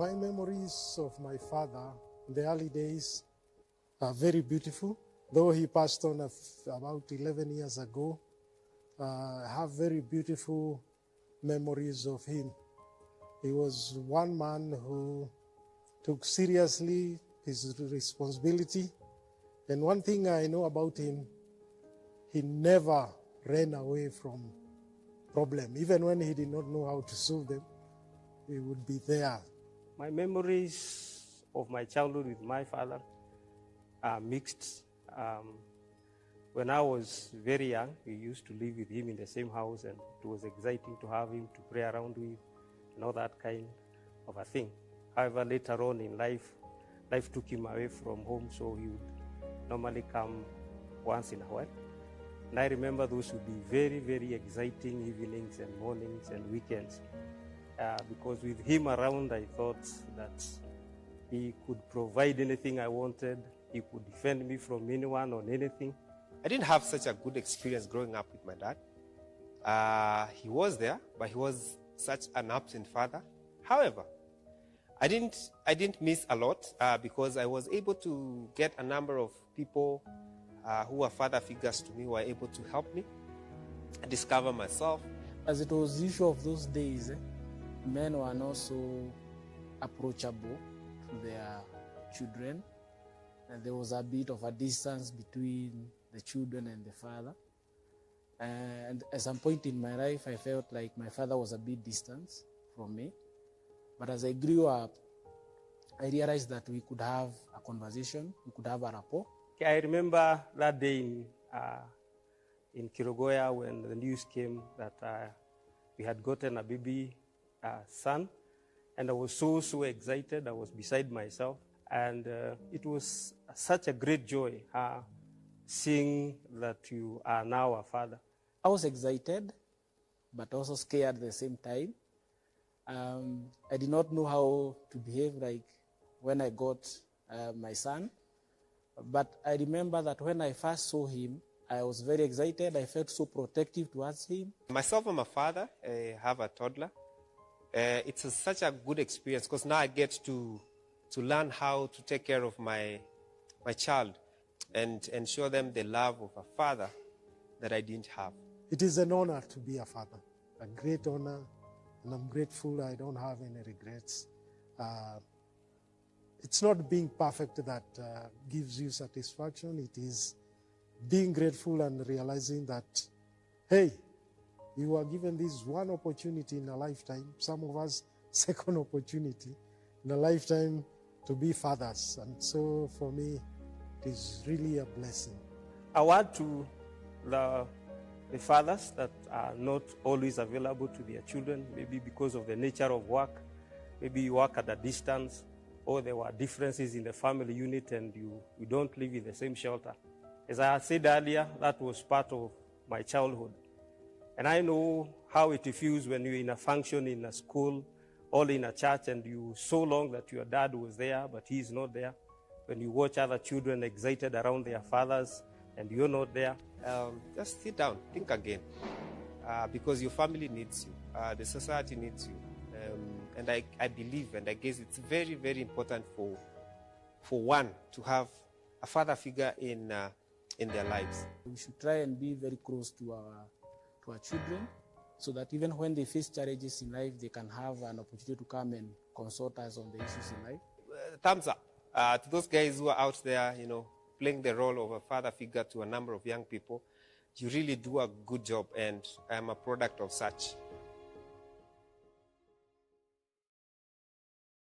My memories of my father in the early days are very beautiful. Though he passed on about 11 years ago, I have very beautiful memories of him. He was one man who took seriously his responsibility. And one thing I know about him, he never ran away from problem. Even when he did not know how to solve them, he would be there. My memories of my childhood with my father are mixed. When I was very young, we used to live with him in the same house, and it was exciting to have him to play around with and all that kind of a thing. However, later on in life took him away from home, so he would normally come once in a while. And I remember those would be very, very exciting evenings and mornings and weekends. Because with him around, I thought that he could provide anything I wanted. He could defend me from anyone on anything. I didn't have such a good experience growing up with my dad. He was there, but he was such an absent father. However, I didn't miss a lot because I was able to get a number of people who were father figures to me, who were able to help me discover myself. As it was usual of those days, men were not so approachable to their children, and there was a bit of a distance between the children and the father. And at some point in my life, I felt like my father was a bit distant from me. But as I grew up, I realized that we could have a conversation, we could have a rapport. I remember that day in Kirogoya when the news came that we had gotten a baby son, and I was so excited. I was beside myself, and it was such a great joy seeing that you are now a father. I was excited, but also scared at the same time. I did not know how to behave like when I got my son. But I remember that when I first saw him, I was very excited. I felt so protective towards him. Myself, I'm a father. I have a toddler. It's such a good experience because now I get to learn how to take care of my child and show them the love of a father that I didn't have. It is an honor to be a father, a great honor, and I'm grateful. I don't have any regrets. It's not being perfect that gives you satisfaction. It is being grateful and realizing that, hey, you are given this one opportunity in a lifetime, some of us second opportunity in a lifetime to be fathers. And so for me, it is really a blessing. I want to the fathers that are not always available to their children, maybe because of the nature of work. Maybe you work at a distance, or there were differences in the family unit and you don't live in the same shelter. As I said earlier, that was part of my childhood. And I know how it feels when you're in a function in a school or in a church and you so long that your dad was there, but he's not there. When you watch other children excited around their fathers and you're not there. Just sit down, think again, because your family needs you, the society needs you. And I believe, and I guess it's very, very important for one to have a father figure in their lives. We should try and be very close to our children, so that even when they face challenges in life, they can have an opportunity to come and consult us on the issues in life. Thumbs up to those guys who are out there, playing the role of a father figure to a number of young people. You really do a good job, and I am a product of such.